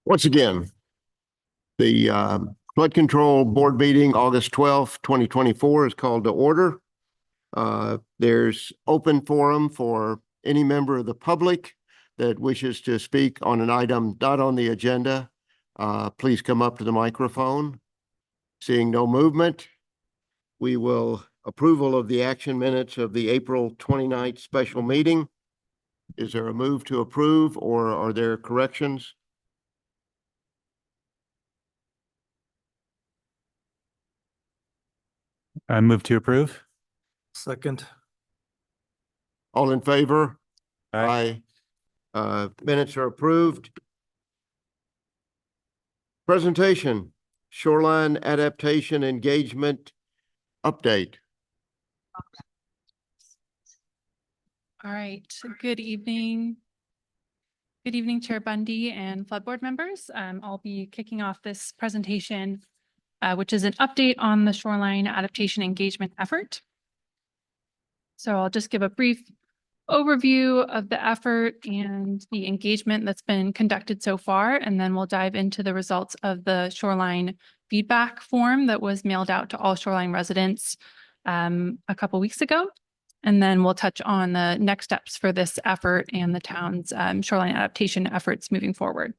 Once again, the Flood Control Board meeting, August 12th, 2024 is called to order. There's open forum for any member of the public that wishes to speak on an item not on the agenda. Please come up to the microphone. Seeing no movement, we will approval of the action minutes of the April 29th special meeting. Is there a move to approve, or are there corrections? I move to approve. Second. All in favor? Aye. Minutes are approved. Presentation, shoreline adaptation engagement update. All right, good evening. Good evening, Chair Bundy and Flood Board members. I'll be kicking off this presentation, which is an update on the shoreline adaptation engagement effort. So I'll just give a brief overview of the effort and the engagement that's been conducted so far, and then we'll dive into the results of the shoreline feedback form that was mailed out to all shoreline residents a couple weeks ago. And then we'll touch on the next steps for this effort and the town's shoreline adaptation efforts moving forward.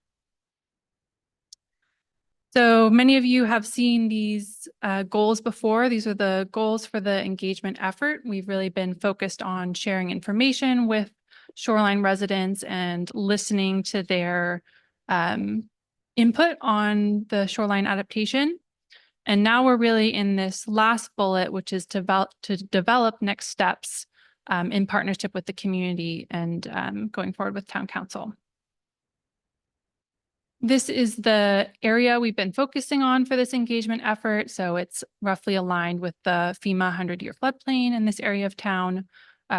So many of you have seen these goals before. These are the goals for the engagement effort. We've really been focused on sharing information with shoreline residents and listening to their input on the shoreline adaptation. And now we're really in this last bullet, which is to develop next steps in partnership with the community and going forward with town council. This is the area we've been focusing on for this engagement effort. So it's roughly aligned with the FEMA 100-year floodplain in this area of town,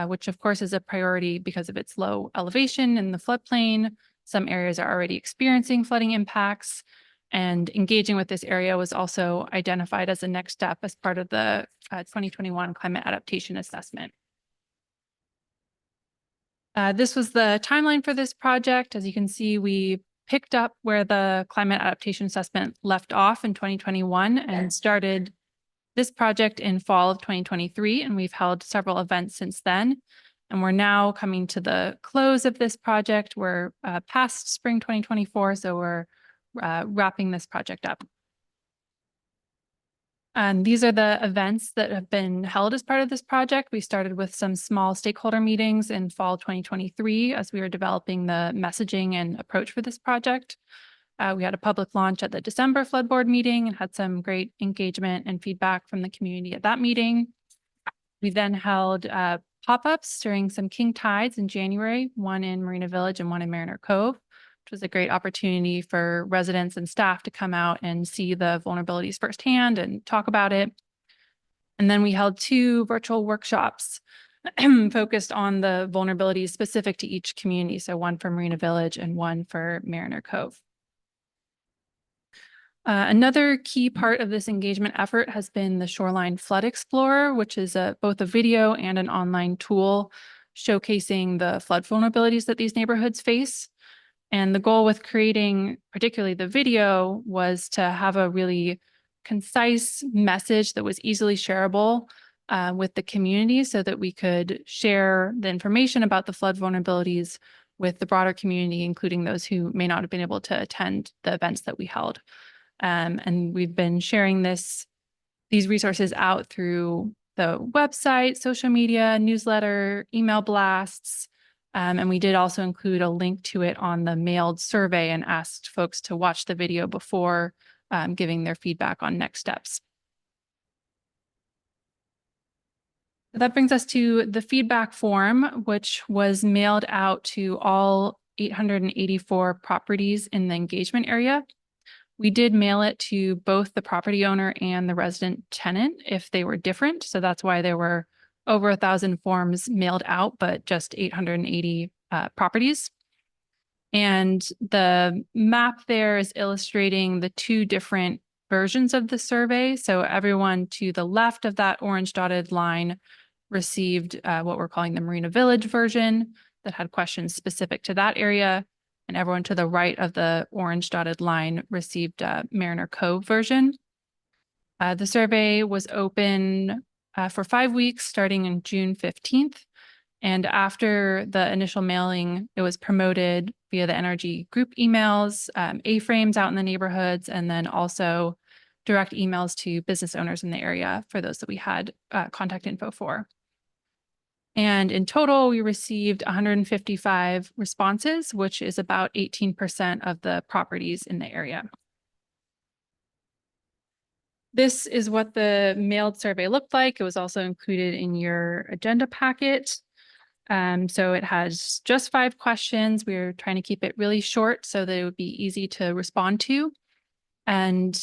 which of course is a priority because of its low elevation in the floodplain. Some areas are already experiencing flooding impacts, and engaging with this area was also identified as a next step as part of the 2021 climate adaptation assessment. This was the timeline for this project. As you can see, we picked up where the climate adaptation assessment left off in 2021 and started this project in fall of 2023. And we've held several events since then. And we're now coming to the close of this project. We're past spring 2024, so we're wrapping this project up. And these are the events that have been held as part of this project. We started with some small stakeholder meetings in fall 2023 as we were developing the messaging and approach for this project. We had a public launch at the December Flood Board meeting and had some great engagement and feedback from the community at that meeting. We then held pop-ups during some king tides in January, one in Marina Village and one in Mariner Cove, which was a great opportunity for residents and staff to come out and see the vulnerabilities firsthand and talk about it. And then we held 2 virtual workshops focused on the vulnerabilities specific to each community. So one for Marina Village and one for Mariner Cove. Another key part of this engagement effort has been the Shoreline Flood Explorer, which is both a video and an online tool showcasing the flood vulnerabilities that these neighborhoods face. And the goal with creating particularly the video was to have a really concise message that was easily shareable with the community so that we could share the information about the flood vulnerabilities with the broader community, including those who may not have been able to attend the events that we held. And we've been sharing these resources out through the website, social media, newsletter, email blasts. And we did also include a link to it on the mailed survey and asked folks to watch the video before giving their feedback on next steps. That brings us to the feedback form, which was mailed out to all 884 properties in the engagement area. We did mail it to both the property owner and the resident tenant if they were different. So that's why there were over 1,000 forms mailed out, but just 880 properties. And the map there is illustrating the 2 different versions of the survey. So everyone to the left of that orange dotted line received what we're calling the Marina Village version that had questions specific to that area. and everyone to the right of the orange dotted line received a Mariner Cove version. The survey was open for 5 weeks, starting in June 15th. And after the initial mailing, it was promoted via the NRG group emails, A-frames out in the neighborhoods, and then also direct emails to business owners in the area for those that we had contact info for. And in total, we received 155 responses, which is about 18% of the properties in the area. This is what the mailed survey looked like. It was also included in your agenda packet. So it has just 5 questions. We're trying to keep it really short so that it would be easy to respond to. And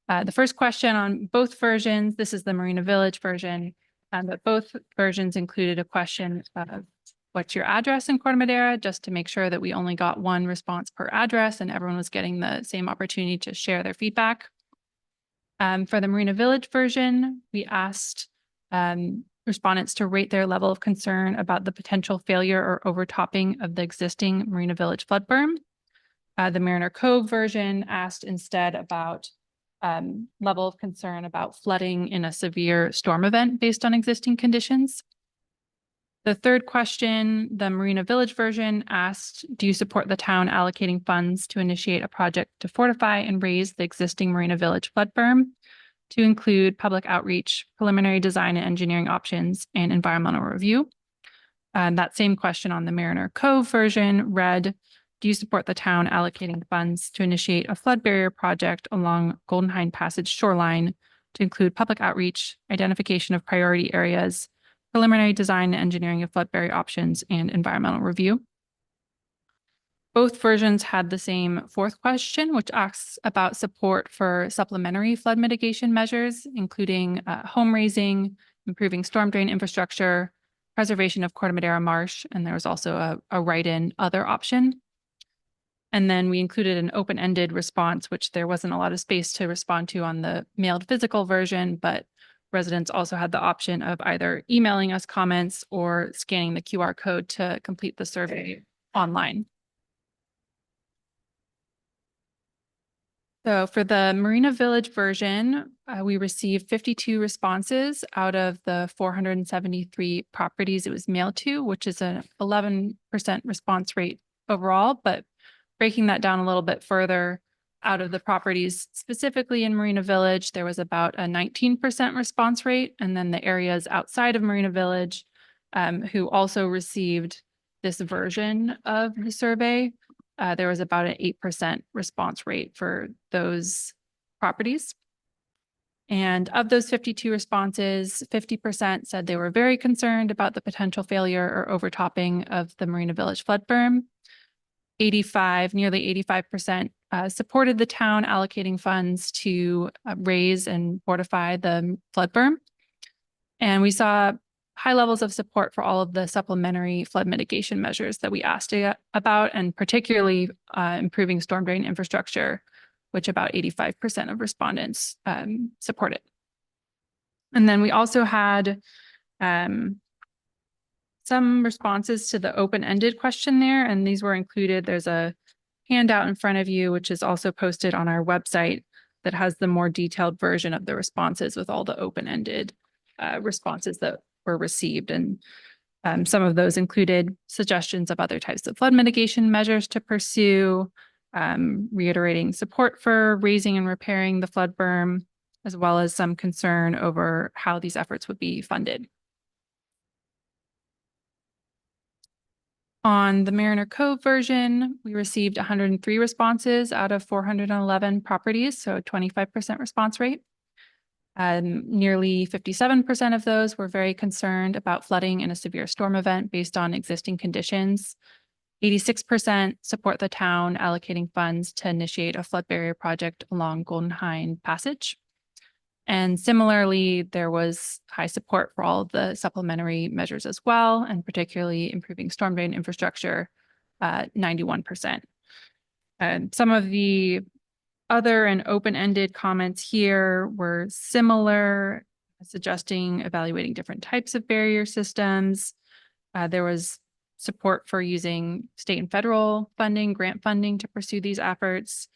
the first question on both versions, this is the Marina Village version, but both versions included a question of what's your address in Corte Madera, just to make sure that we only got 1 response per address and everyone was getting the same opportunity to share their feedback. For the Marina Village version, we asked respondents to rate their level of concern about the potential failure or overtopping of the existing Marina Village flood berm. The Mariner Cove version asked instead about level of concern about flooding in a severe storm event based on existing conditions. The third question, the Marina Village version asked, do you support the town allocating funds to initiate a project to fortify and raise the existing Marina Village flood berm to include public outreach, preliminary design and engineering options, and environmental review? That same question on the Mariner Cove version read, do you support the town allocating funds to initiate a flood barrier project along Golden Hind Passage shoreline to include public outreach, identification of priority areas, preliminary design and engineering of flood barrier options, and environmental review? Both versions had the same 4th question, which asks about support for supplementary flood mitigation measures, including home raising, improving storm drain infrastructure, preservation of Corte Madera marsh, and there was also a write-in other option. And then we included an open-ended response, which there wasn't a lot of space to respond to on the mailed physical version, but residents also had the option of either emailing us comments or scanning the QR code to complete the survey online. So for the Marina Village version, we received 52 responses out of the 473 properties it was mailed to, which is an 11% response rate overall, but breaking that down a little bit further, out of the properties specifically in Marina Village, there was about a 19% response rate. And then the areas outside of Marina Village, who also received this version of the survey, there was about an 8% response rate for those properties. And of those 52 responses, 50% said they were very concerned about the potential failure or overtopping of the Marina Village flood berm. Nearly 85% supported the town allocating funds to raise and fortify the flood berm. And we saw high levels of support for all of the supplementary flood mitigation measures that we asked about, and particularly improving storm drain infrastructure, which about 85% of respondents supported. And then we also had some responses to the open-ended question there, and these were included. There's a handout in front of you, which is also posted on our website, that has the more detailed version of the responses with all the open-ended responses that were received. And some of those included suggestions of other types of flood mitigation measures to pursue, reiterating support for raising and repairing the flood berm, as well as some concern over how these efforts would be funded. On the Mariner Cove version, we received 103 responses out of 411 properties, so a 25% response rate. Nearly 57% of those were very concerned about flooding in a severe storm event based on existing conditions. 86% support the town allocating funds to initiate a flood barrier project along Golden Hind Passage. And similarly, there was high support for all of the supplementary measures as well, and particularly improving storm drain infrastructure, 91%. And some of the other and open-ended comments here were similar, suggesting evaluating different types of barrier systems. There was support for using state and federal funding, grant funding to pursue these efforts,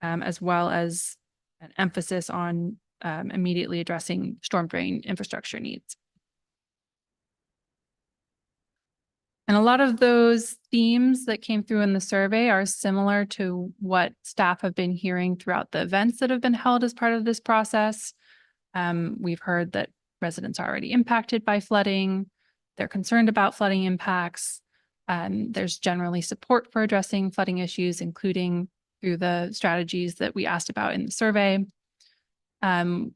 as well as an emphasis on immediately addressing storm drain infrastructure needs. And a lot of those themes that came through in the survey are similar to what staff have been hearing throughout the events that have been held as part of this process. We've heard that residents are already impacted by flooding. They're concerned about flooding impacts. There's generally support for addressing flooding issues, including through the strategies that we asked about in the survey.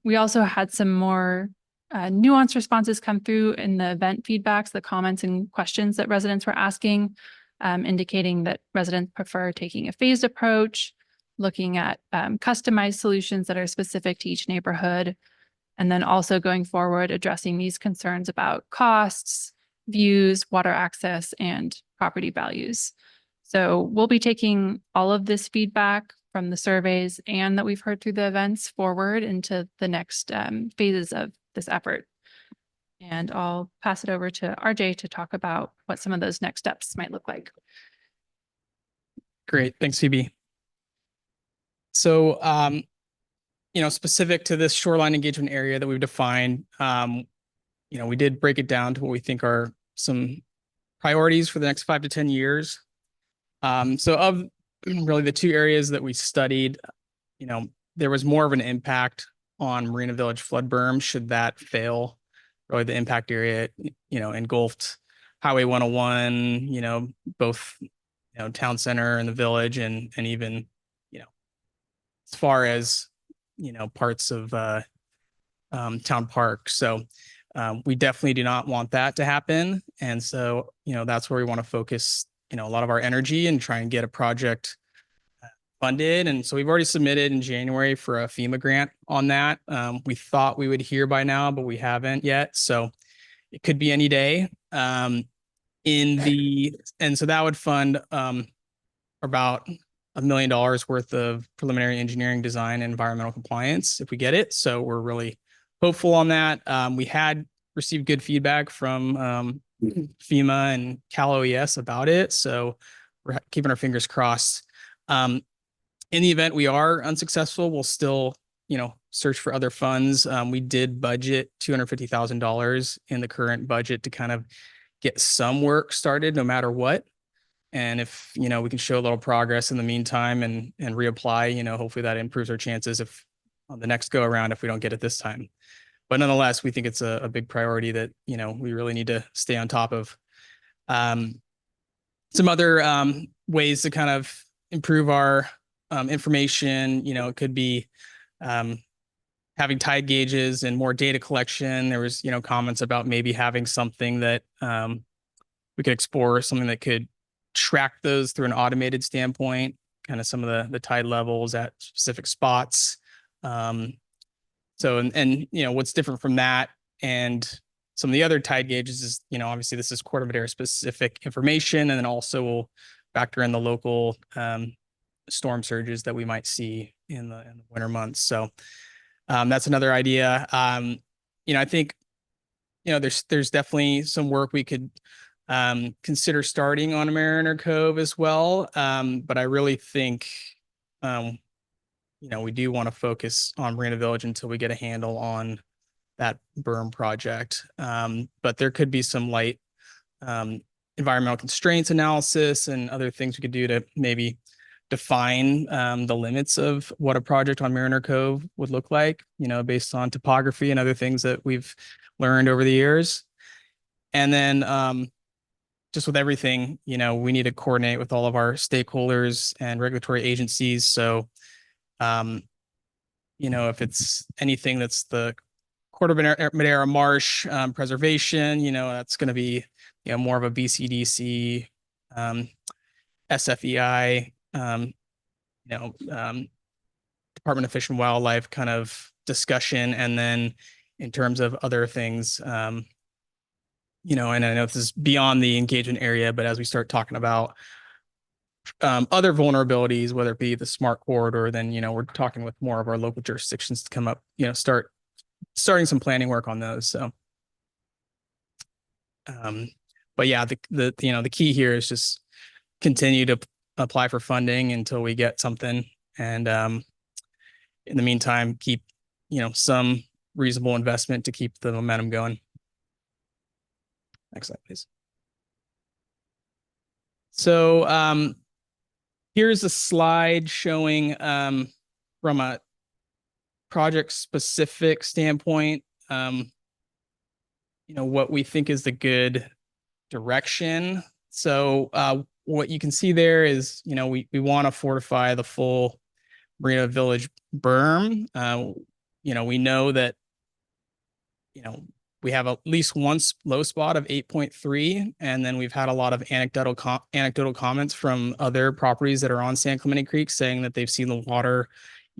We also had some more nuanced responses come through in the event feedbacks, the comments and questions that residents were asking, indicating that residents prefer taking a phased approach, looking at customized solutions that are specific to each neighborhood, and then also going forward, addressing these concerns about costs, views, water access, and property values. So we'll be taking all of this feedback from the surveys and that we've heard through the events forward into the next phases of this effort. And I'll pass it over to RJ to talk about what some of those next steps might look like. Great. Thanks, Phoebe. So, specific to this shoreline engagement area that we've defined, we did break it down to what we think are some priorities for the next 5 to 10 years. So of really the two areas that we studied, there was more of an impact on Marina Village flood berm should that fail. Really the impact area, engulfed Highway 101, both, town center and the village and even, as far as, parts of town park. So we definitely do not want that to happen. And so, that's where we want to focus, a lot of our energy and try and get a project funded. And so we've already submitted in January for a FEMA grant on that. We thought we would hear by now, but we haven't yet. So it could be any day. And so that would fund about $1 million worth of preliminary engineering design and environmental compliance if we get it. So we're really hopeful on that. We had received good feedback from FEMA and Cal OES about it. So we're keeping our fingers crossed. In the event we are unsuccessful, we'll still, search for other funds. We did budget $250,000 in the current budget to kind of get some work started no matter what. And if, we can show a little progress in the meantime and reapply, hopefully that improves our chances if on the next go around, if we don't get it this time. But nonetheless, we think it's a big priority that, we really need to stay on top of. Some other ways to kind of improve our information, it could be having tide gauges and more data collection. There was, comments about maybe having something that we could explore, something that could track those through an automated standpoint, kind of some of the tide levels at specific spots. So, what's different from that and some of the other tide gauges is, obviously this is Corte Madera specific information, and then also we'll factor in the local storm surges that we might see in the winter months. So that's another idea. I think, there's definitely some work we could consider starting on Mariner Cove as well. But I really think, we do want to focus on Marina Village until we get a handle on that berm project. But there could be some light environmental constraints analysis and other things we could do to maybe define the limits of what a project on Mariner Cove would look like, based on topography and other things that we've learned over the years. And then just with everything, we need to coordinate with all of our stakeholders and regulatory agencies. So, if it's anything that's the Corte Madera marsh preservation, that's going to be, more of a BCDC, SFEI, Department of Fish and Wildlife kind of discussion. And then in terms of other things, and I know this is beyond the engagement area, but as we start talking about other vulnerabilities, whether it be the smart corridor, then, we're talking with more of our local jurisdictions to come up, starting some planning work on those. So But yeah, the key here is just continue to apply for funding until we get something. And in the meantime, keep, some reasonable investment to keep the momentum going. Next slide, please. So here's a slide showing from a project specific standpoint, what we think is the good direction. So what you can see there is, we want to fortify the full Marina Village berm. We know that, we have at least one low spot of 8.3, and then we've had a lot of anecdotal comments from other properties that are on San Clemente Creek saying that they've seen the water,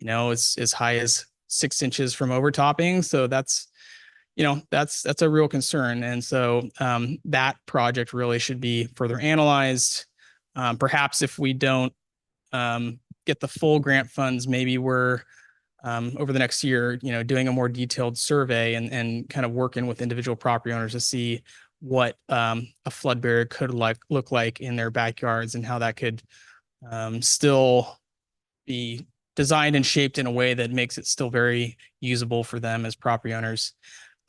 as high as 6 inches from overtopping. So that's a real concern. And so that project really should be further analyzed. Perhaps if we don't get the full grant funds, maybe we're over the next year, doing a more detailed survey and kind of working with individual property owners to see what a flood barrier could look like in their backyards and how that could still be designed and shaped in a way that makes it still very usable for them as property owners.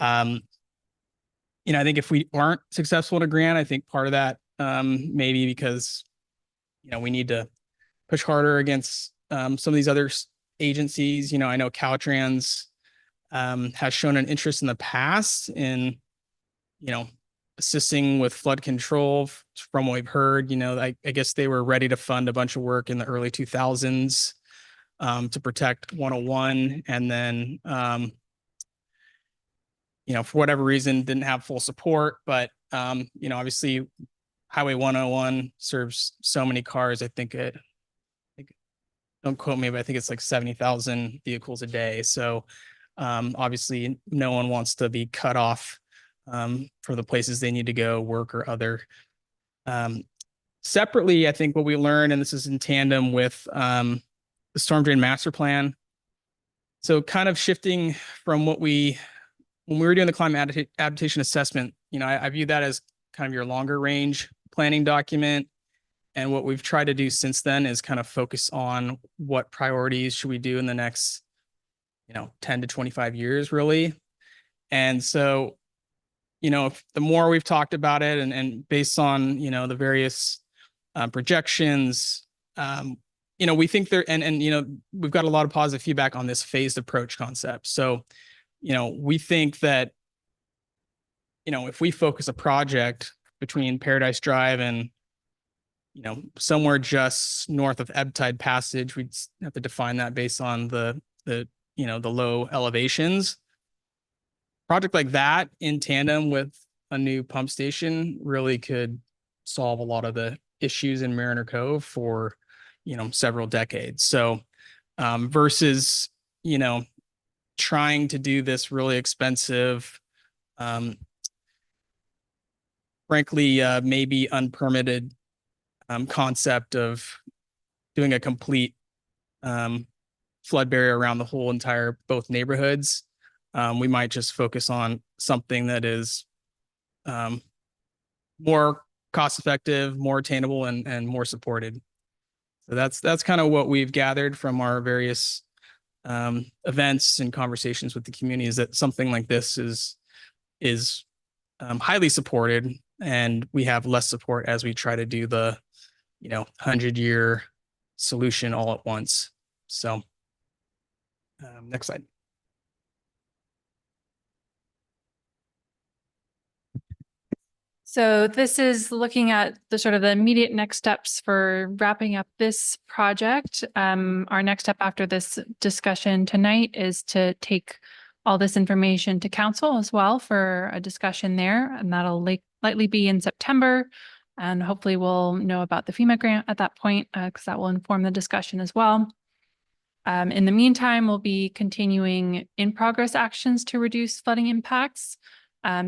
I think if we aren't successful in a grant, I think part of that maybe because, we need to push harder against some of these other agencies. I know Caltrans has shown an interest in the past in, assisting with flood control from what we've heard. I guess they were ready to fund a bunch of work in the early 2000s to protect 101. And then, for whatever reason, didn't have full support. But, obviously, Highway 101 serves so many cars. I think don't quote me, but I think it's like 70,000 vehicles a day. So obviously no one wants to be cut off for the places they need to go work or other. Separately, I think what we learned, and this is in tandem with the storm drain master plan. So kind of shifting from when we were doing the climate adaptation assessment, I view that as kind of your longer range planning document. And what we've tried to do since then is kind of focus on what priorities should we do in the next, 10 to 25 years, really. And so, the more we've talked about it and based on, the various projections, we think there, and we've got a lot of positive feedback on this phased approach concept. So, we think that, if we focus a project between Paradise Drive and somewhere just north of ebb tide passage, we'd have to define that based on the low elevations. Project like that in tandem with a new pump station really could solve a lot of the issues in Mariner Cove for, several decades. So versus, trying to do this really expensive, frankly, maybe unpermitted concept of doing a complete flood barrier around the whole entire both neighborhoods. We might just focus on something that is more cost effective, more attainable, and more supported. So that's kind of what we've gathered from our various events and conversations with the community, is that something like this is highly supported, and we have less support as we try to do the 100-year solution all at once. So next slide. So this is looking at the sort of the immediate next steps for wrapping up this project. Our next step after this discussion tonight is to take all this information to council as well for a discussion there, and that'll likely be in September. And hopefully we'll know about the FEMA grant at that point, because that will inform the discussion as well. In the meantime, we'll be continuing in-progress actions to reduce flooding impacts.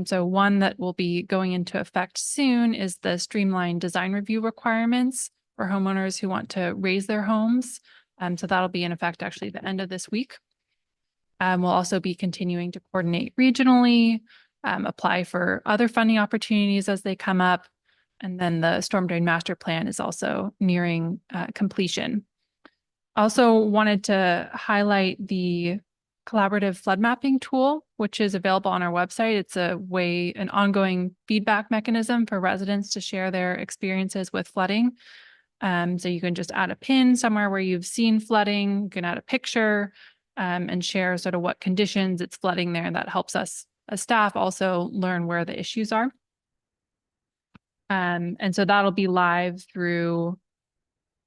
So one that will be going into effect soon is the streamlined design review requirements for homeowners who want to raise their homes. So that'll be in effect actually the end of this week. We'll also be continuing to coordinate regionally apply for other funding opportunities as they come up. And then the storm drain master plan is also nearing completion. Also wanted to highlight the collaborative flood mapping tool, which is available on our website. It's an ongoing feedback mechanism for residents to share their experiences with flooding. So you can just add a pin somewhere where you've seen flooding, you can add a picture and share sort of what conditions it's flooding there. And that helps us as staff also learn where the issues are. And so that'll be live through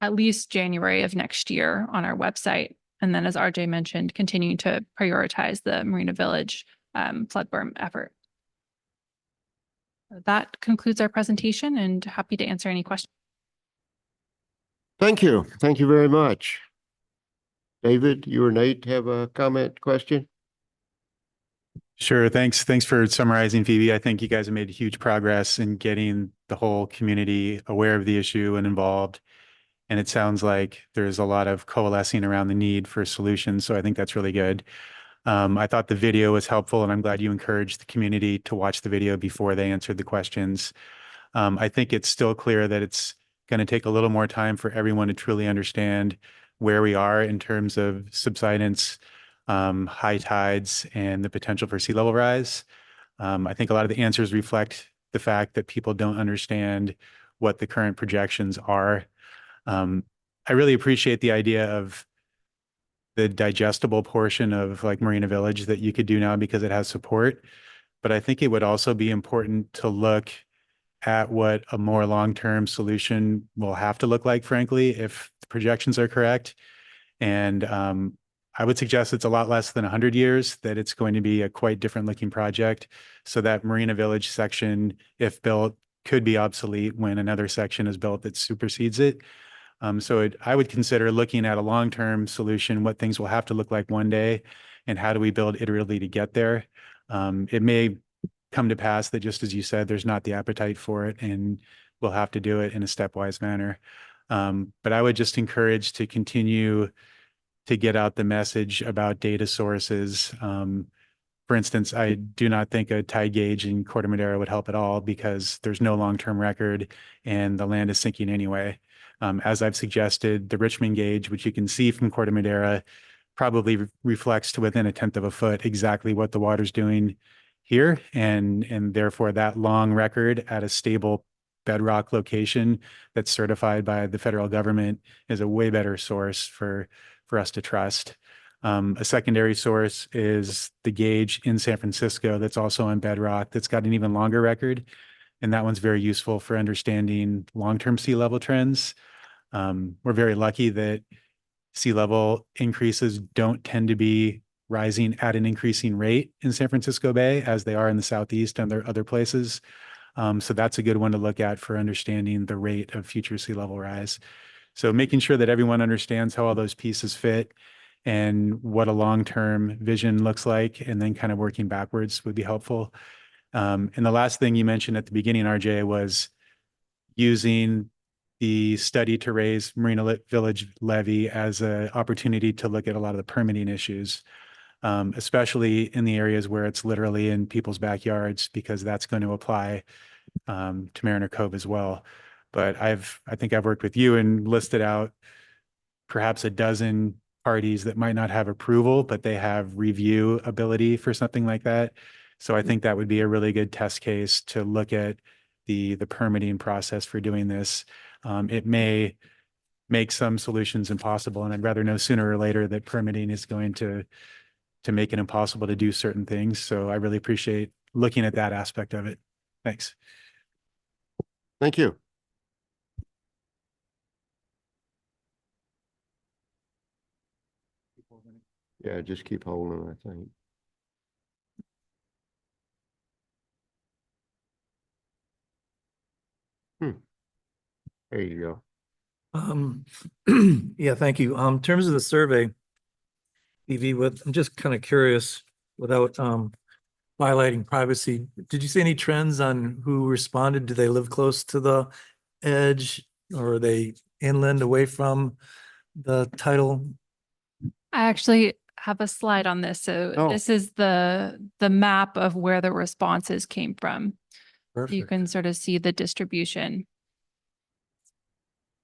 at least January of next year on our website. And then, as RJ mentioned, continuing to prioritize the Marina Village flood berm effort. That concludes our presentation, and happy to answer any questions. Thank you. Thank you very much. David, you or Nate have a comment, question? Sure. Thanks for summarizing, Phoebe. I think you guys have made huge progress in getting the whole community aware of the issue and involved. And it sounds like there's a lot of coalescing around the need for solutions. So I think that's really good. I thought the video was helpful, and I'm glad you encouraged the community to watch the video before they answered the questions. I think it's still clear that it's going to take a little more time for everyone to truly understand where we are in terms of subsidence, high tides, and the potential for sea level rise. I think a lot of the answers reflect the fact that people don't understand what the current projections are. I really appreciate the idea of the digestible portion of like Marina Village that you could do now because it has support. But I think it would also be important to look at what a more long-term solution will have to look like, frankly, if the projections are correct. And I would suggest it's a lot less than 100 years, that it's going to be a quite different looking project. So that Marina Village section, if built, could be obsolete when another section is built that supersedes it. I would consider looking at a long-term solution, what things will have to look like one day, and how do we build iteratively to get there. It may come to pass that, just as you said, there's not the appetite for it, and we'll have to do it in a stepwise manner. But I would just encourage to continue to get out the message about data sources. For instance, I do not think a tide gauge in Corte Madera would help at all because there's no long-term record and the land is sinking anyway. As I've suggested, the Richmond gauge, which you can see from Corte Madera, probably reflects to within 1/10 of a foot exactly what the water's doing here. And therefore that long record at a stable bedrock location that's certified by the federal government is a way better source for us to trust. A secondary source is the gauge in San Francisco that's also on bedrock that's got an even longer record. And that one's very useful for understanding long-term sea level trends. We're very lucky that sea level increases don't tend to be rising at an increasing rate in San Francisco Bay as they are in the Southeast and other places. So that's a good one to look at for understanding the rate of future sea level rise. So making sure that everyone understands how all those pieces fit and what a long-term vision looks like, and then kind of working backwards would be helpful. And the last thing you mentioned at the beginning, RJ, was using the study to raise Marina Village levy as an opportunity to look at a lot of the permitting issues, especially in the areas where it's literally in people's backyards, because that's going to apply to Mariner Cove as well. But I think I've worked with you and listed out perhaps a dozen parties that might not have approval, but they have review ability for something like that. So I think that would be a really good test case to look at the permitting process for doing this. It may make some solutions impossible, and I'd rather know sooner or later that permitting is going to make it impossible to do certain things. So I really appreciate looking at that aspect of it. Thanks. Thank you. Yeah, just keep holding, I think. There you go. Yeah, thank you. In terms of the survey, EV, I'm just kind of curious, without violating privacy, did you see any trends on who responded? Do they live close to the edge, or are they inland away from the tidal? I actually have a slide on this. So Oh. this is the map of where the responses came from. You Perfect. can sort of see the distribution.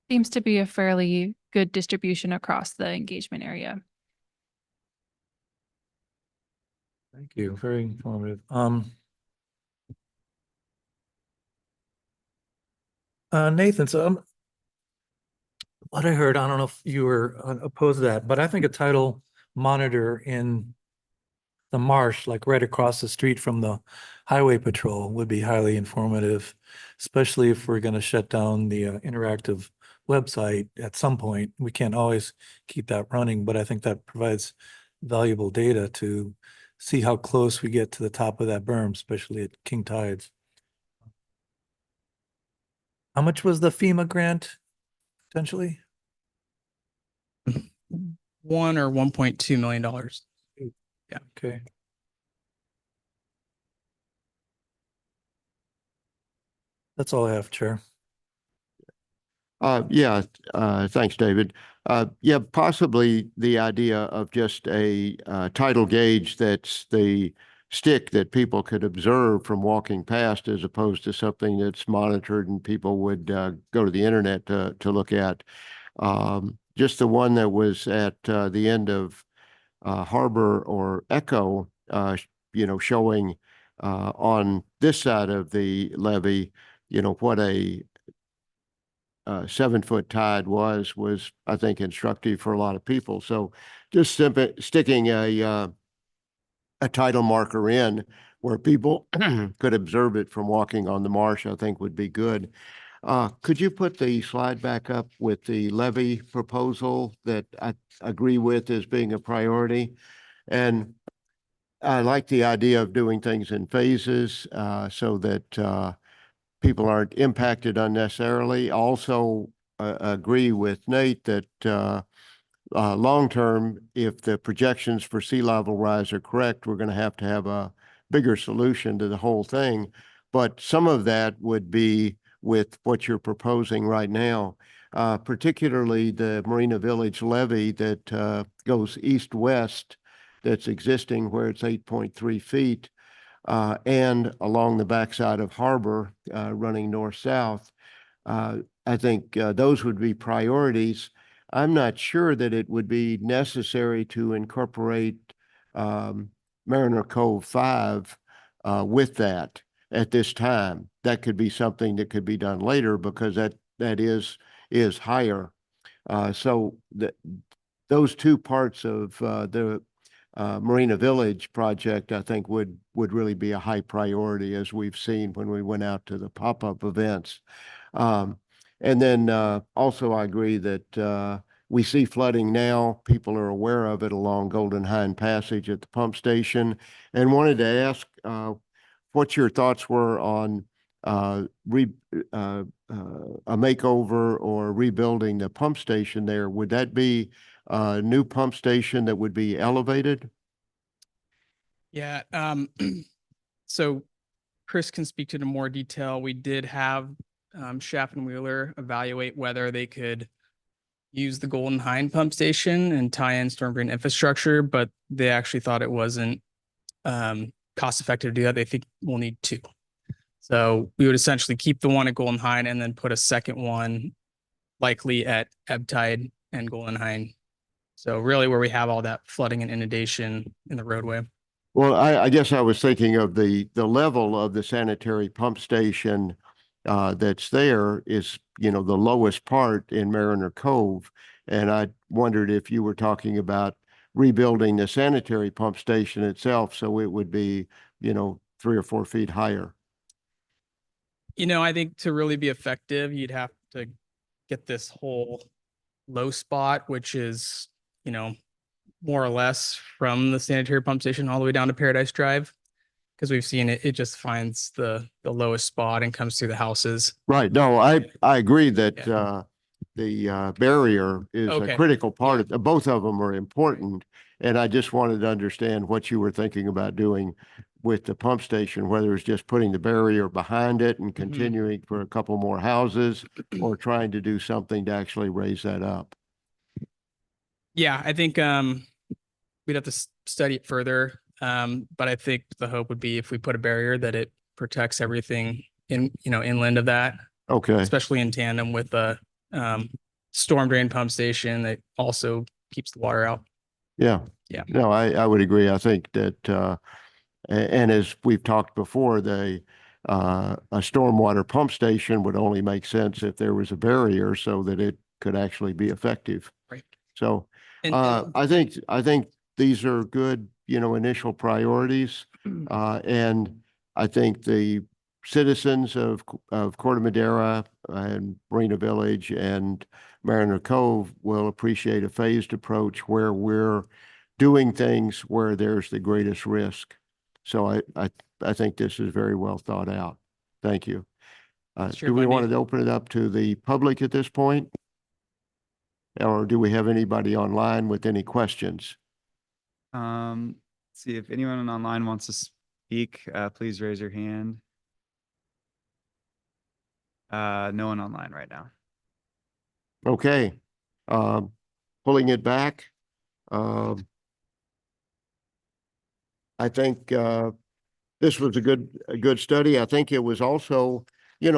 Seems to be a fairly good distribution across the engagement area. Thank you. Very informative. Nathan, so what I heard, I don't know if you were opposed to that, but I think a tidal monitor in the marsh, like right across the street from the highway patrol, would be highly informative, especially if we're going to shut down the interactive website at some point. We can't always keep that running, but I think that provides valuable data to see how close we get to the top of that berm, especially at king tides. How much was the FEMA grant potentially? $1 or $1.2 million. Okay. That's all I have, Chair. Yeah, thanks, David. Yeah, possibly the idea of just a tidal gauge that's the stick that people could observe from walking past, as opposed to something that's monitored and people would go to the internet to look at. Just the one that was at the end of Harbor or Echo, showing on this side of the levee, what a 7-foot tide was, I think, instructive for a lot of people. So just sticking a tidal marker in where people could observe it from walking on the marsh, I think would be good. Could you put the slide back up with the levy proposal that I agree with as being a priority? And I like the idea of doing things in phases so that people aren't impacted unnecessarily. Also, agree with Nate that long-term, if the projections for sea level rise are correct, we're going to have a bigger solution to the whole thing. But some of that would be with what you're proposing right now, particularly the Marina Village levee that goes east-west that's existing where it's 8.3 feet. And along the backside of Harbor, running north-south. I think those would be priorities. I'm not sure that it would be necessary to incorporate Mariner Cove 5 with that at this time. That could be something that could be done later because that is higher. So those two parts of the Marina Village project, I think would really be a high priority, as we've seen when we went out to the pop-up events. And then also I agree that we see flooding now. People are aware of it along Golden Hind Passage at the pump station, and wanted to ask what your thoughts were on a makeover or rebuilding the pump station there. Would that be a new pump station that would be elevated? Yeah. So Chris can speak to it in more detail. We did have Schaff and Wheeler evaluate whether they could use the Golden Hind pump station and tie in storm drain infrastructure, but they actually thought it wasn't cost effective to do that. They think we'll need two. So we would essentially keep the one at Golden Hind and then put a second one likely at Ebb Tide and Golden Hind. So really where we have all that flooding and inundation in the roadway. Well, I guess I was thinking of the level of the sanitary pump station that's there is, the lowest part in Mariner Cove. And I wondered if you were talking about rebuilding the sanitary pump station itself, so it would be, 3 or 4 feet higher. I think to really be effective, you'd have to get this whole low spot, which is, more or less from the sanitary pump station all the way down to Paradise Drive. Because we've seen it just finds the lowest spot and comes through the houses. Right. No, I agree that Yeah. the barrier is a Okay. critical part of both of them are important. And I just wanted to understand what you were thinking about doing with the pump station, whether it's just putting the barrier behind it and continuing for a couple more houses or trying to do something to actually raise that up. Yeah, I think we'd have to study it further. But I think the hope would be if we put a barrier that it protects everything inland of that, Okay, especially in tandem with a storm drain pump station that also keeps the water out. yeah. Yeah. No, I would agree. I think that, and as we've talked before, a stormwater pump station would only make sense if there was a barrier so that it could actually be effective. Right. So, And- I think these are good, initial priorities. And I think the citizens of Corte Madera and Marina Village and Mariner Cove will appreciate a phased approach where we're doing things where there's the greatest risk. So I think this is very well thought out. Thank you. Sure, Do we Bundy. want to open it up to the public at this point? Or do we have anybody online with any questions? See if anyone online wants to speak, please raise your hand. No one online right now. Okay. Pulling it back. I think this was a good study. I think it was also,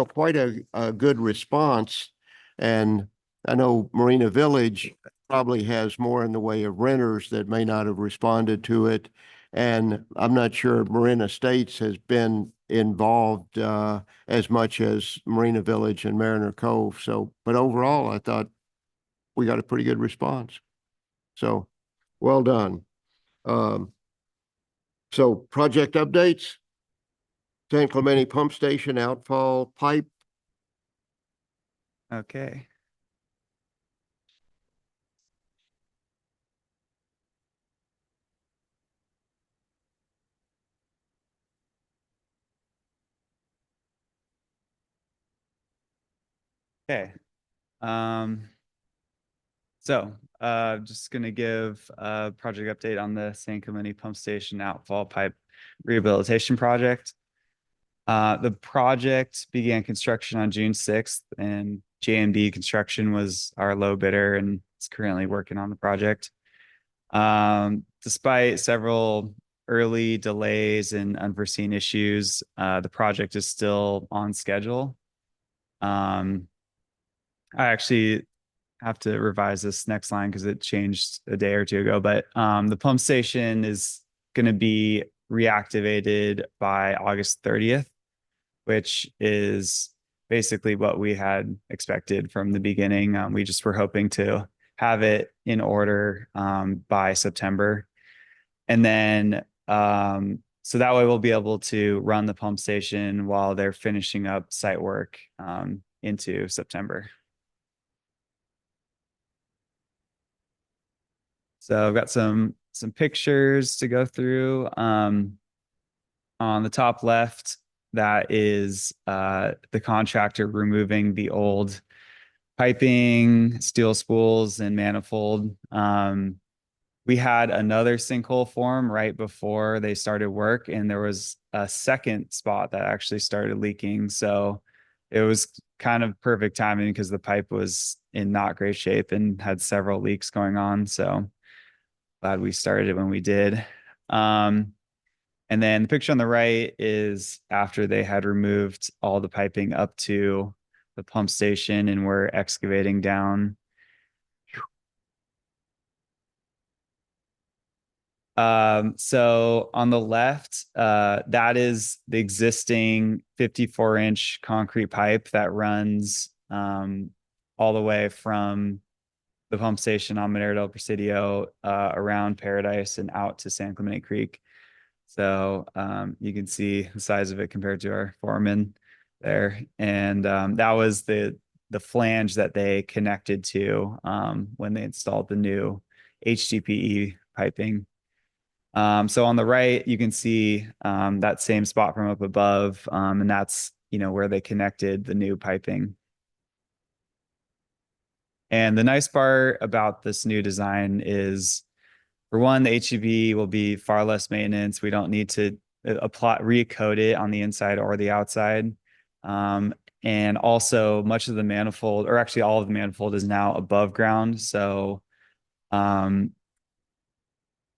quite a good response. And I know Marina Village probably has more in the way of renters that may not have responded to it. And I'm not sure Marina Estates has been involved as much as Marina Village and Mariner Cove. So, but overall, I thought we got a pretty good response. So, well done. So project updates. San Clemente Pump Station outfall pipe. Okay. Okay. Just gonna give a project update on the San Clemente Pump Station outfall pipe rehabilitation project. The project began construction on June 6th, and J&B Construction was our low bidder and is currently working on the project. Despite several early delays and unforeseen issues, the project is still on schedule. I actually have to revise this next line because it changed a day or two ago, but the pump station is going to be reactivated by August 30th, which is basically what we had expected from the beginning. We just were hoping to have it in order by September. And then, so that way we'll be able to run the pump station while they're finishing up site work into September. So I've got some pictures to go through. On the top left, that is the contractor removing the old piping, steel spools, and manifold. We had another sinkhole form right before they started work, and there was a second spot that actually started leaking. So it was kind of perfect timing because the pipe was in not great shape and had several leaks going on. So glad we started it when we did. And then the picture on the right is after they had removed all the piping up to the pump station and were excavating down. So on the left, that is the existing 54-inch concrete pipe that runs all the way from the pump station on Madera del Presidio around Paradise and out to San Clemente Creek. So you can see the size of it compared to our Foreman there. And that was the flange that they connected to when they installed the new HDPE piping. So on the right, you can see that same spot from up above, and that's, where they connected the new piping. And the nice part about this new design is, for one, the HDPE will be far less maintenance. We don't need to recode it on the inside or the outside. And also much of the manifold, or actually all of the manifold, is now above ground. So in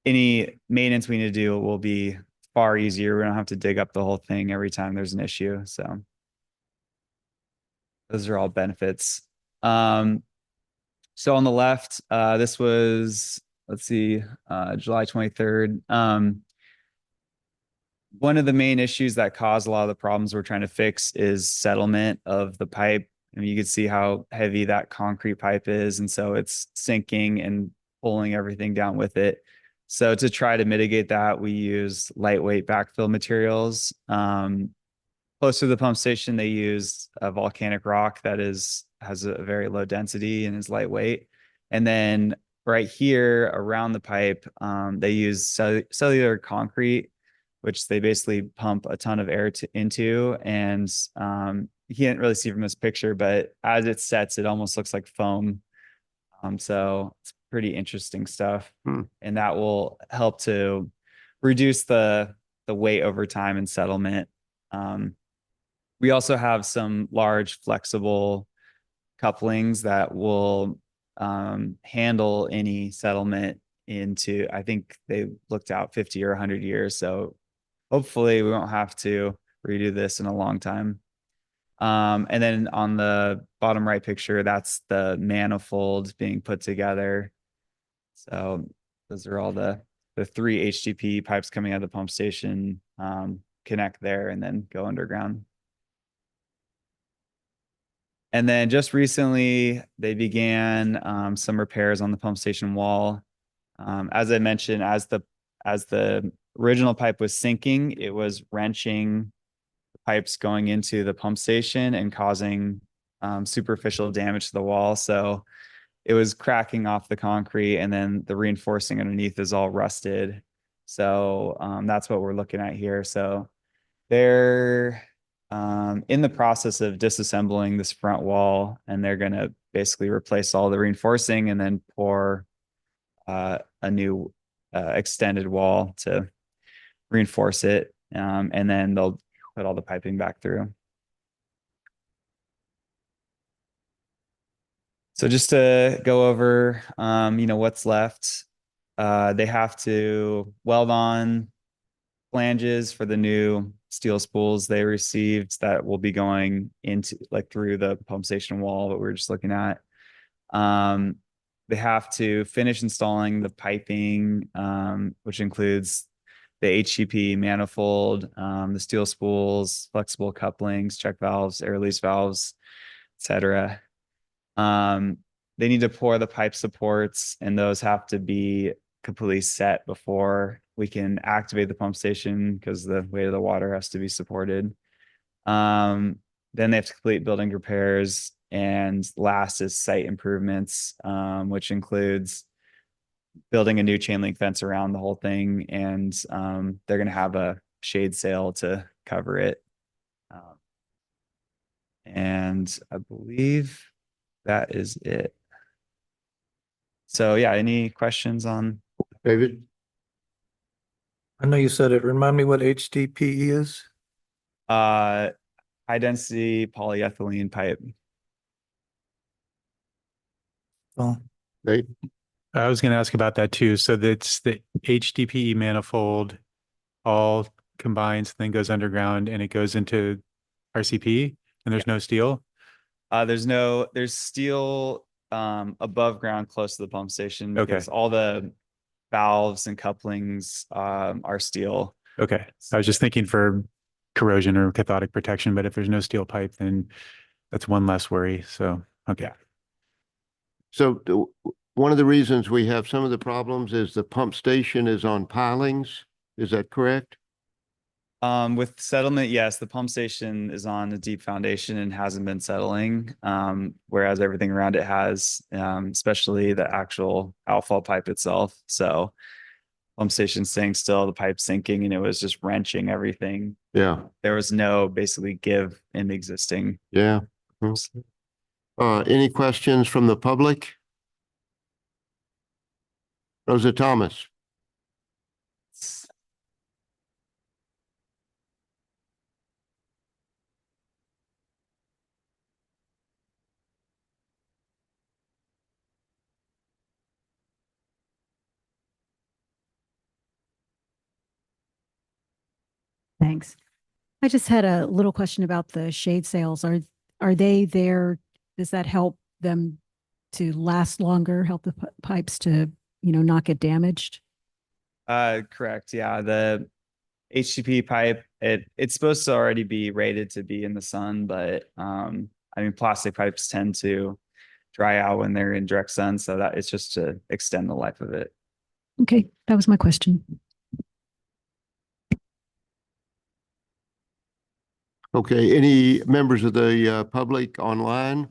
any maintenance we need to do will be far easier. We don't have to dig up the whole thing every time there's an issue. So those are all benefits. So on the left, this was, let's see, July 23rd. One of the main issues that caused a lot of the problems we're trying to fix is settlement of the pipe. I mean, you can see how heavy that concrete pipe is. And so it's sinking and pulling everything down with it. So to try to mitigate that, we use lightweight backfill materials. Close to the pump station, they use a volcanic rock that has a very low density and is lightweight. And then right here around the pipe, they use cellular concrete, which they basically pump a ton of air into. And you can't really see from this picture, but as it sets, it almost looks like foam. So it's pretty interesting stuff. And that will help to reduce the weight over time and settlement. We also have some large flexible couplings that will handle any settlement into, I think they looked out 50 or 100 years. So hopefully we won't have to redo this in a long time. And then on the bottom right picture, that's the manifold being put together. So those are all the 3 HDPE pipes coming out of the pump station, connect there and then go underground. And then just recently, they began some repairs on the pump station wall. As I mentioned, as the original pipe was sinking, it was wrenching pipes going into the pump station and causing superficial damage to the wall. So it was cracking off the concrete, and then the reinforcing underneath is all rusted. So that's what we're looking at here. So they're in the process of disassembling this front wall, and they're going to basically replace all the reinforcing and then pour a new extended wall to reinforce it. And then they'll put all the piping back through. So just to go over, what's left, they have to weld on flanges for the new steel spools they received that will be going into through the pump station wall that we were just looking at. They have to finish installing the piping, which includes the HCP manifold, the steel spools, flexible couplings, check valves, air release valves, etc. They need to pour the pipe supports, and those have to be completely set before we can activate the pump station because the weight of the water has to be supported. Then they have to complete building repairs, and last is site improvements, which includes building a new chain link fence around the whole thing, and they're going to have a shade sail to cover it. And I believe that is it. So yeah, any questions on? David? I know you said it. Remind me what HDPE is? High density polyethylene pipe. Oh, Nate? I was going to ask about that too. So that's the HDPE manifold all combines, then goes underground, and it goes into RCP, and there's no steel. There's steel above ground close to the pump station because all the valves and couplings are steel. Okay. I was just thinking for corrosion or cathodic protection, but if there's no steel pipe, then that's one less worry. So, okay. Yeah. So one of the reasons we have some of the problems is the pump station is on pilings. Is that correct? With settlement, yes, the pump station is on a deep foundation and hasn't been settling, whereas everything around it has, especially the actual outfall pipe itself. So pump station staying still, the pipe sinking, and it was just wrenching everything. Yeah. There was no basically give in the existing. Yeah. Any questions from the public? Rosa Thomas? Thanks. I just had a little question about the shade sails. Are they there? Does that help them to last longer, help the pipes to, not get damaged? Correct. Yeah. The HTP pipe, it's supposed to already be rated to be in the sun, but I mean, plastic pipes tend to dry out when they're in direct sun, so that it's just to extend the life of it. Okay, that was my question. Okay, any members of the public online?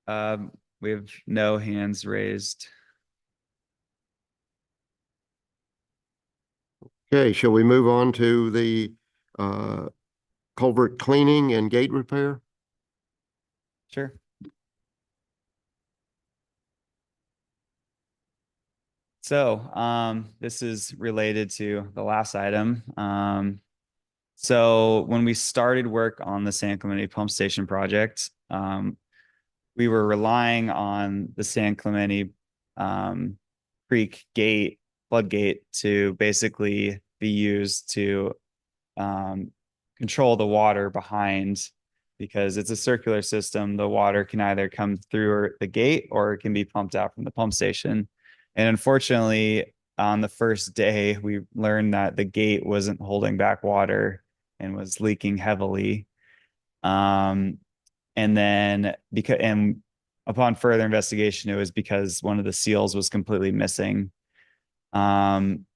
We have no hands raised. Okay, shall we move on to the culvert cleaning and gate repair? Sure. So this is related to the last item. So when we started work on the San Clemente pump station project, we were relying on the San Clemente Creek gate, floodgate, to basically be used to control the water behind, because it's a circular system. The water can either come through the gate or it can be pumped out from the pump station. And unfortunately, on the first day, we learned that the gate wasn't holding back water and was leaking heavily. And then upon further investigation, it was because one of the seals was completely missing. And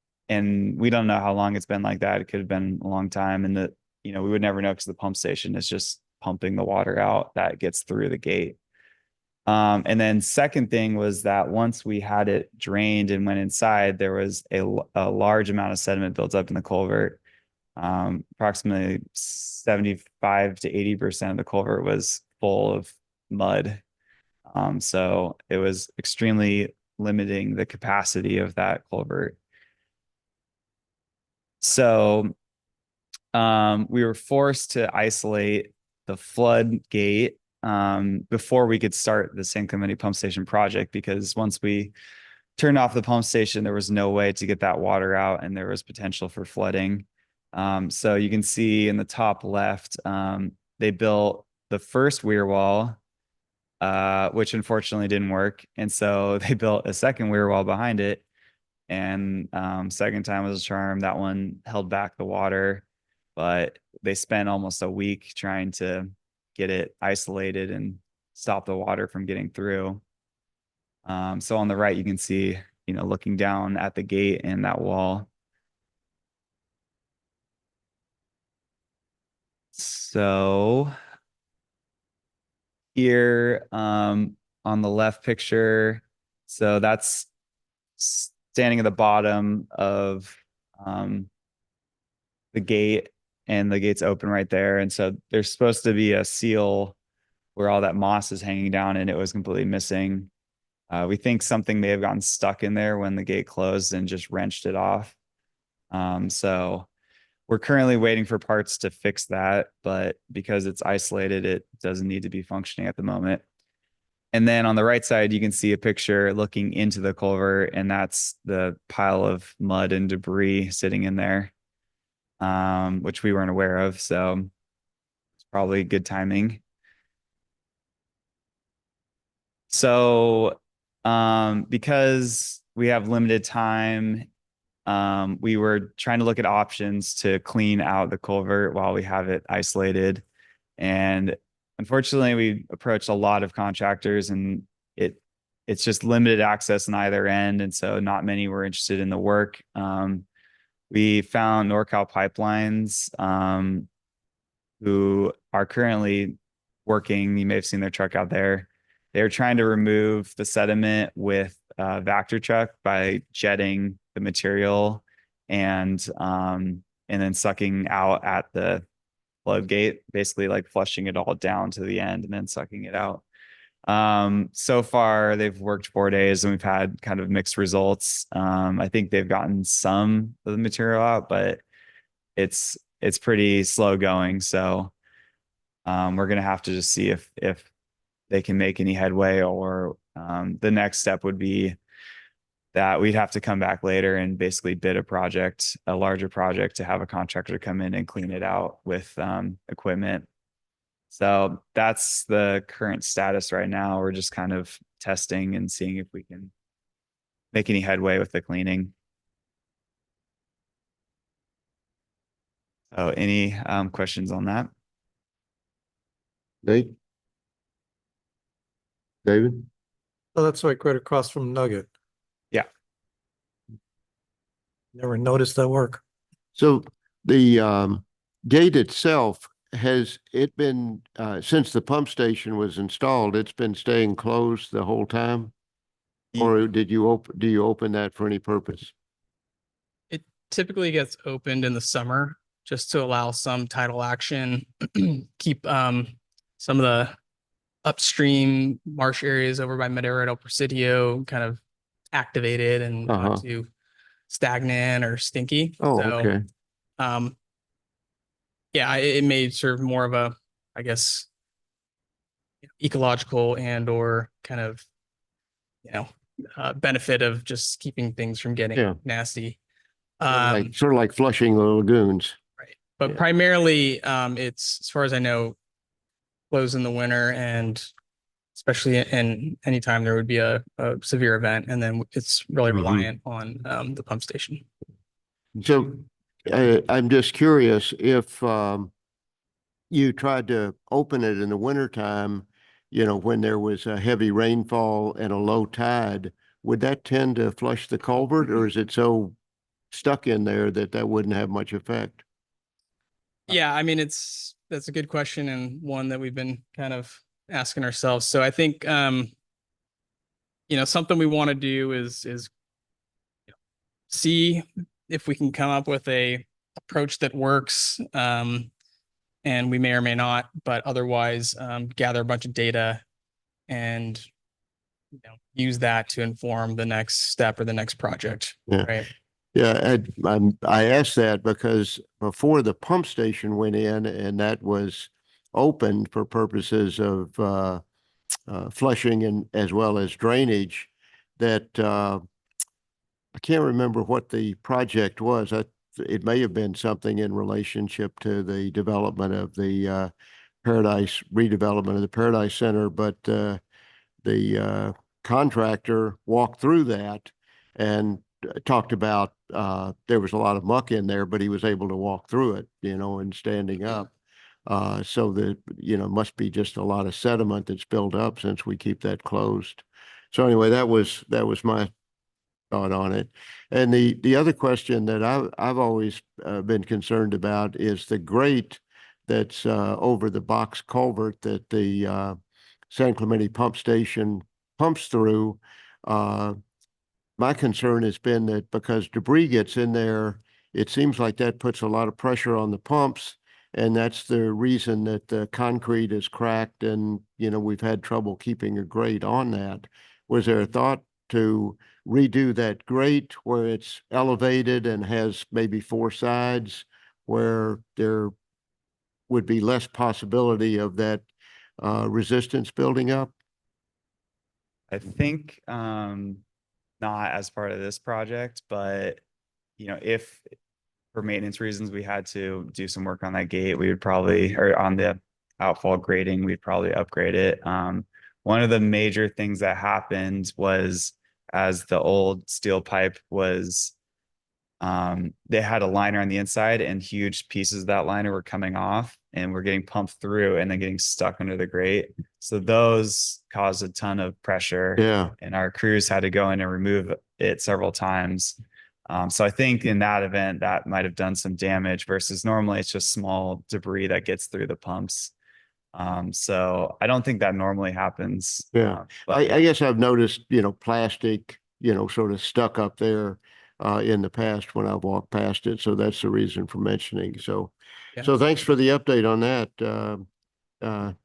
we don't know how long it's been like that. It could have been a long time, and we would never know because the pump station is just pumping the water out that gets through the gate. And then second thing was that once we had it drained and went inside, there was a large amount of sediment built up in the culvert. Approximately 75 to 80% of the culvert was full of mud. So it was extremely limiting the capacity of that culvert. So we were forced to isolate the floodgate before we could start the San Clemente pump station project, because once we turned off the pump station, there was no way to get that water out and there was potential for flooding. So you can see in the top left, they built the first weir wall, which unfortunately didn't work. And so they built a second weir wall behind it. And second time was a charm. That one held back the water, but they spent almost a week trying to get it isolated and stop the water from getting through. So on the right, you can see, looking down at the gate and that wall. So here on the left picture, so that's standing at the bottom of the gate, and the gate's open right there. And so there's supposed to be a seal where all that moss is hanging down, and it was completely missing. We think something may have gotten stuck in there when the gate closed and just wrenched it off. So we're currently waiting for parts to fix that, but because it's isolated, it doesn't need to be functioning at the moment. And then on the right side, you can see a picture looking into the culvert, and that's the pile of mud and debris sitting in there, which we weren't aware of. So it's probably good timing. So because we have limited time, we were trying to look at options to clean out the culvert while we have it isolated. And unfortunately, we approached a lot of contractors, and it's just limited access on either end. And so not many were interested in the work. We found NorCal Pipelines, who are currently working. You may have seen their truck out there. They're trying to remove the sediment with a Vector truck by jetting the material and then sucking out at the floodgate, basically like flushing it all down to the end and then sucking it out. So far they've worked 4 days and we've had kind of mixed results. I think they've gotten some of the material out, but it's pretty slow going. So we're gonna have to just see if they can make any headway, or the next step would be that we'd have to come back later and basically bid a larger project to have a contractor come in and clean it out with equipment. So that's the current status right now. We're just kind of testing and seeing if we can make any headway with the cleaning. So any questions on that? Nate? David? Oh, that's right across from Nugget. Yeah. Never noticed that work. So the gate itself, has it been, since the pump station was installed, it's been staying closed the whole time? Or do you open that for any purpose? It typically gets opened in the summer just to allow some tidal action, keep some of the upstream marsh areas over by Madera and El Presidio kind of activated and not too stagnant or stinky. Oh, So, okay. Yeah, it may serve more of a, I guess, ecological and or kind of, benefit of just keeping things from getting nasty. Sort of like flushing the lagoons. Right. But primarily, it's, as far as I know, closed in the winter, and especially in anytime there would be a severe event, and then it's really reliant on the pump station. So I'm just curious if you tried to open it in the wintertime, when there was a heavy rainfall and a low tide, would that tend to flush the culvert, or is it so stuck in there that wouldn't have much effect? Yeah, I mean, that's a good question, and one that we've been kind of asking ourselves. So I think, something we want to do is see if we can come up with a approach that works. And we may or may not, but otherwise gather a bunch of data and use that to inform the next step or the next project. Yeah. Right. Yeah, I asked that because before the pump station went in and that was opened for purposes of flushing and as well as drainage, that I can't remember what the project was. It may have been something in relationship to the development of the redevelopment of the Paradise Center, but the contractor walked through that and talked about there was a lot of muck in there, but he was able to walk through it, and standing up. So that, must be just a lot of sediment that's built up since we keep that closed. So anyway, that was my thought on it. And the other question that I've always been concerned about is the grate that's over the box culvert that the San Clemente pump station pumps through. My concern has been that because debris gets in there, it seems like that puts a lot of pressure on the pumps. And that's the reason that the concrete is cracked and, we've had trouble keeping a grate on that. Was there a thought to redo that grate where it's elevated and has maybe 4 sides where there would be less possibility of that resistance building up? I think not as part of this project, but if for maintenance reasons we had to do some work on that gate, we would probably, or on the outfall grading, we'd probably upgrade it. One of the major things that happened was, as the old steel pipe was, they had a liner on the inside and huge pieces of that liner were coming off and were getting pumped through and then getting stuck under the grate. So those caused a ton of pressure. Yeah. And our crews had to go in and remove it several times. So I think in that event, that might have done some damage versus normally it's just small debris that gets through the pumps. So I don't think that normally happens. Yeah. I guess I've noticed, plastic, sort of stuck up there in the past when I've walked past it. So that's the reason for mentioning. So, so thanks for the update on that.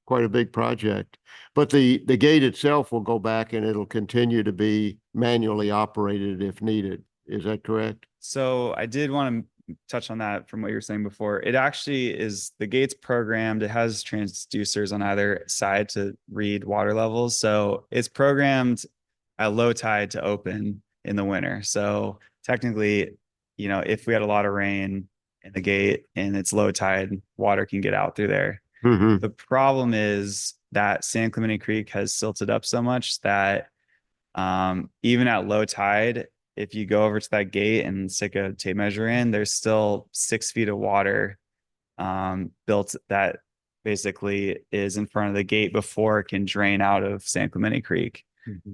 Quite a big project, but the gate itself will go back and it'll continue to be manually operated if needed. Is that correct? So I did want to touch on that from what you were saying before. It actually is, the gate's programmed. It has transducers on either side to read water levels. So it's programmed at low tide to open, in the winter. So technically, you know, if we had a lot of rain in the gate and it's low tide, water can get out through there. Mhm. The problem is that San Clemente Creek has silted up so much that even at low tide, if you go over to that gate and stick a tape measure in, there's still 6 feet of water built that basically is in front of the gate before it can drain out of San Clemente Creek.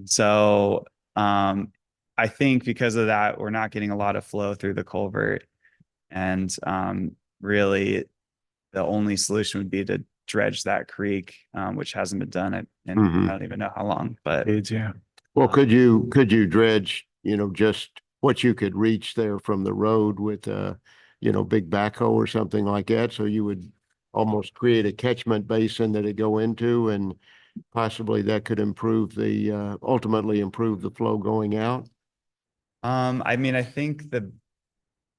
So I think because of that, we're not getting a lot of flow through the culvert. And really, the only solution would be to dredge that creek, which hasn't been done in I don't even know how long. But Yeah. Well, could you dredge, just what you could reach there from the road with big backhoe or something like that? So you would almost create a catchment basin that it go into, and possibly that could ultimately improve the flow going out. I mean, I think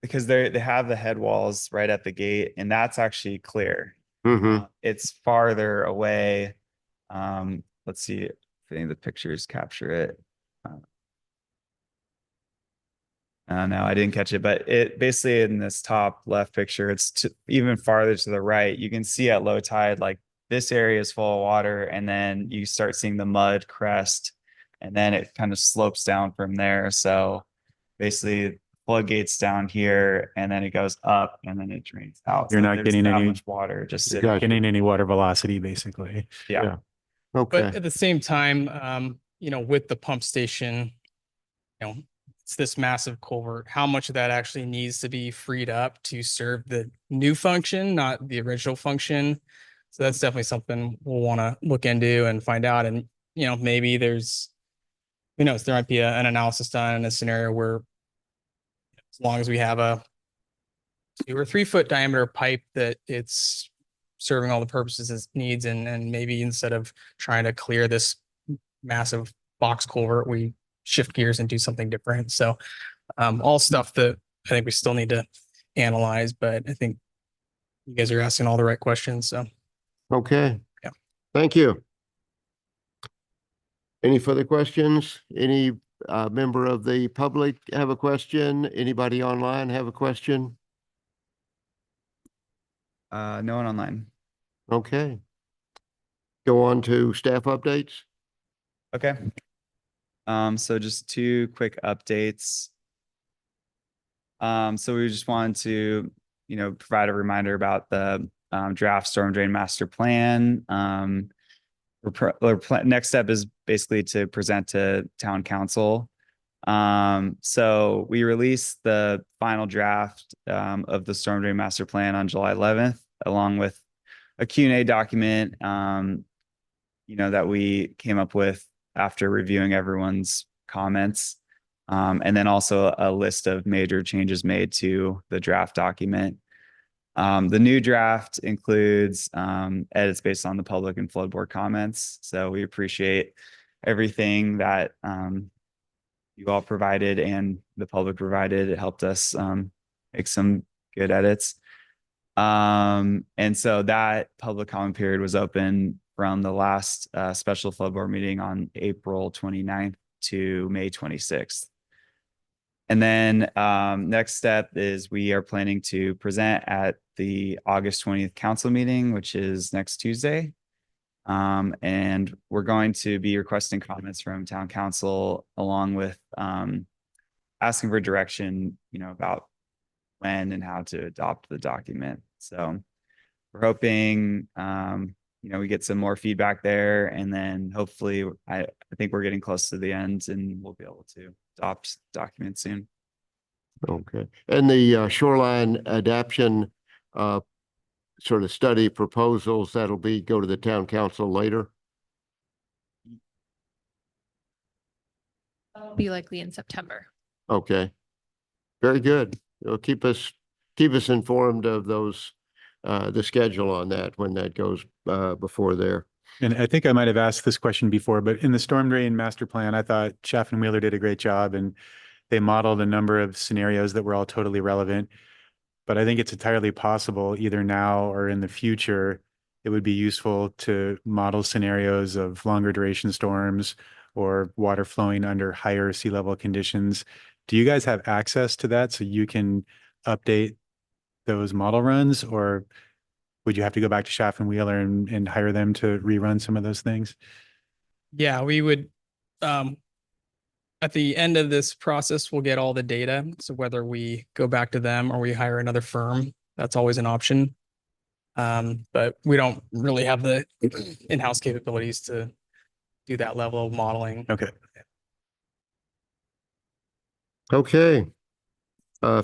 because they have the head walls right at the gate, and that's actually clear. Mm-hmm. It's farther away. Let's see if any of the pictures capture it. No, I didn't catch it, but it basically in this top left picture, it's even farther to the right. You can see at low tide, like this area is full of water, and then you start seeing the mud crest, and then it kind of slopes down from there. So basically, floodgates down here, and then it goes up, and then it drains out. You're So not there's getting that any- much water just sitting. Gotcha. Getting any water velocity, basically. Yeah. Okay. But at the same time, with the pump station, it's this massive culvert. How much of that actually needs to be freed up to serve the new function, not the original function? So that's definitely something we'll want to look into and find out. And, maybe who knows, there might be an analysis done in a scenario where as long as we have a 2 or 3 foot diameter pipe that it's serving all the purposes it needs. And maybe instead of trying to clear this massive box culvert, we shift gears and do something different. So all stuff that I think we still need to analyze, but I think you guys are asking all the right questions. So Okay. Yeah. Thank you. Any further questions? Any member of the public have a question? Anybody online have a question? No one online. Okay. Go on to staff updates. Okay. So just 2 quick updates. So we just wanted to, provide a reminder about the draft storm drain master plan. Next step is basically to present to town council. So we released the final draft of the storm drain master plan on July 11th, along with a Q&A document, that we came up with after reviewing everyone's comments. And then also a list of major changes made to the draft document. The new draft includes edits based on the public and flood board comments. So we appreciate everything that you all provided and the public provided. It helped us make some good edits. And so that public comment period was open from the last special flood board meeting on April 29th to May 26th. And then next step is we are planning to present at the August 20th council meeting, which is next Tuesday. And we're going to be requesting comments from town council, along with asking for direction, about when and how to adopt the document. So we're hoping, we get some more feedback there, and then hopefully I think we're getting close to the end and we'll be able to adopt documents soon. Okay. And the shoreline adaptation sort of study proposals, that'll go to the town council later? Be likely in September. Okay. Very good. It'll keep us informed of those, the schedule on that when that goes before there. And I think I might have asked this question before, but in the storm drain master plan, I thought Chaff and Wheeler did a great job, and they modeled a number of scenarios that were all totally relevant. But I think it's entirely possible, either now or in the future, it would be useful to model scenarios of longer duration storms, or water flowing under higher sea level conditions. Do you guys have access to that so you can update those model runs, or would you have to go back to Schaff and Wheeler and hire them to rerun some of those things? Yeah, we would, at the end of this process, we'll get all the data. So whether we go back to them or we hire another firm, that's always an option. But we don't really have the in-house capabilities to do that level of modeling. Okay. Okay.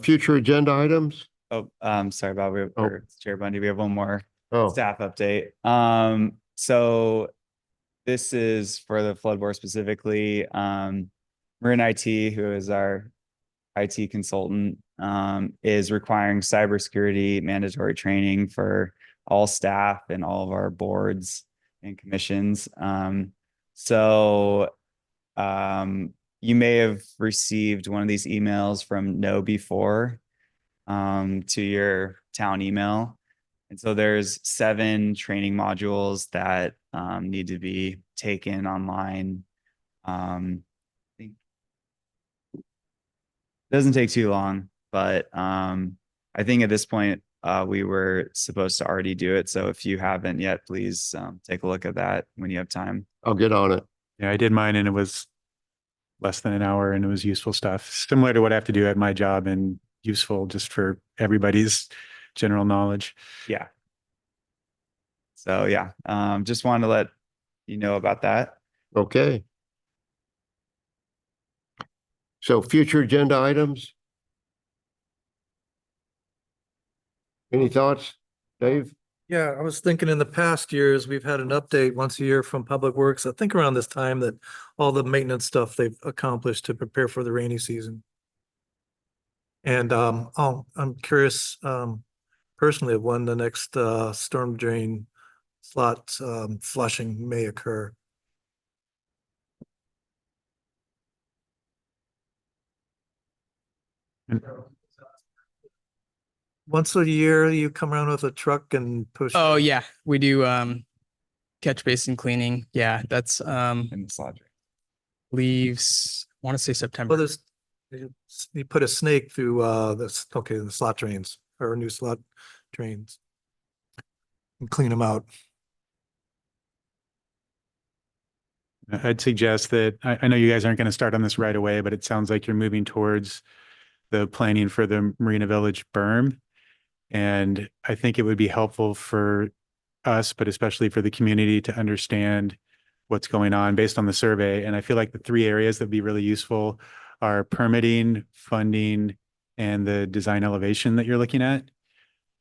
Future agenda items? Oh, sorry, Bob, Oh. or Chair Bundy, we have one more Oh, staff update. So this is for the flood board specifically. Marin IT, who is our IT consultant, is requiring cybersecurity mandatory training for all staff and all of our boards and commissions. You may have received one of these emails from No before to your town email. And so there's 7 training modules that need to be taken online. I think it doesn't take too long, but I think at this point we were supposed to already do it. So if you haven't yet, please take a look at that when you have time. I'll get on it. Yeah, I did mine and it was less than an hour and it was useful stuff, similar to what I have to do at my job and useful just for everybody's general knowledge. Yeah. So yeah, just wanted to let you know about that. Okay. So future agenda items? Any thoughts, Dave? Yeah, I was thinking in the past years, we've had an update once a year from Public Works. I think around this time that all the maintenance stuff they've accomplished to prepare for the rainy season. And I'm curious personally of when the next storm drain slot flushing may occur. And Once a year, you come around with a truck and push. Oh yeah, we do catch basin cleaning. Yeah, that's In the slot. leaves, I want to say Well, September. there's, you put a snake through the slot drains or new slot drains and clean them out. I'd suggest that I know you guys aren't going to start on this right away, but it sounds like you're moving towards the planning for the Marina Village berm. And I think it would be helpful for us, but especially for the community to understand what's going on based on the survey. And I feel like the 3 areas that would be really useful are permitting, funding, and the design elevation that you're looking at.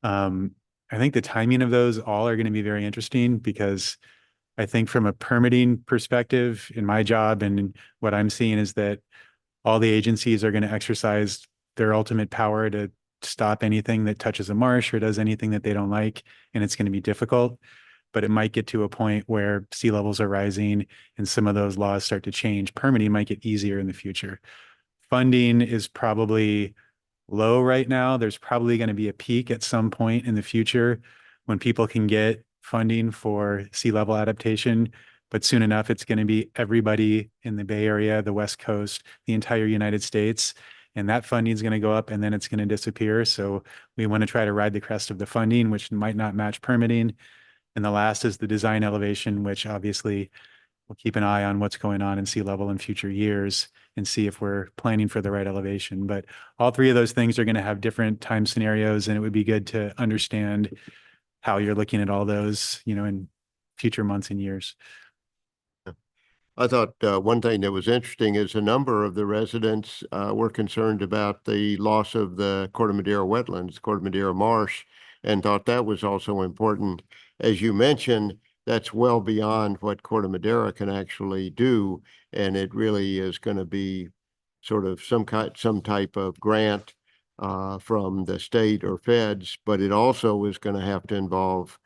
I think the timing of those all are going to be very interesting because I think from a permitting perspective in my job and what I'm seeing is that all the agencies are going to exercise their ultimate power to stop anything that touches a marsh or does anything that they don't like. And it's going to be difficult, but it might get to a point where sea levels are rising and some of those laws start to change. Permitting might get easier in the future. Funding is probably low right now. There's probably going to be a peak at some point in the future when people can get funding for sea level adaptation, but soon enough, it's going to be everybody in the Bay Area, the West Coast, the entire United States. And that funding is going to go up and then it's going to disappear. So we want to try to ride the crest of the funding, which might not match permitting. And the last is the design elevation, which obviously we'll keep an eye on what's going on in sea level in future years and see if we're planning for the right elevation. But all 3 of those things are going to have different time scenarios, and it would be good to understand how you're looking at all those, in future months and years. I thought one thing that was interesting is a number of the residents were concerned about the loss of the Corte Madera wetlands, Corte Madera marsh, and thought that was also important. As you mentioned, that's well beyond what Corte Madera can actually do, and it really is going to be sort of some type of grant from the state or feds, but it also is going to have to involve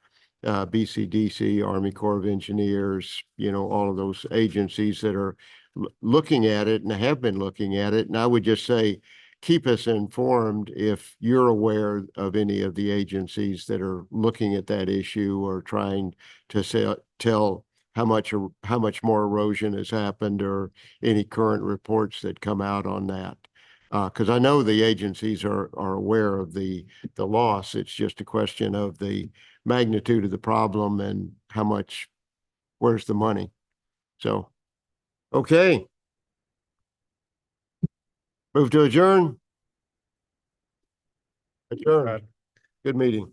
BCDC, Army Corps of Engineers, all of those agencies that are looking at it and have been looking at it. And I would just say, keep us informed if you're aware of any of the agencies that are looking at that issue or trying to tell how much more erosion has happened or any current reports that come out on that. Because I know the agencies are aware of the loss. It's just a question of the magnitude of the problem and how much, where's the money? So, okay. Move to adjourn. Adjourn. Good meeting.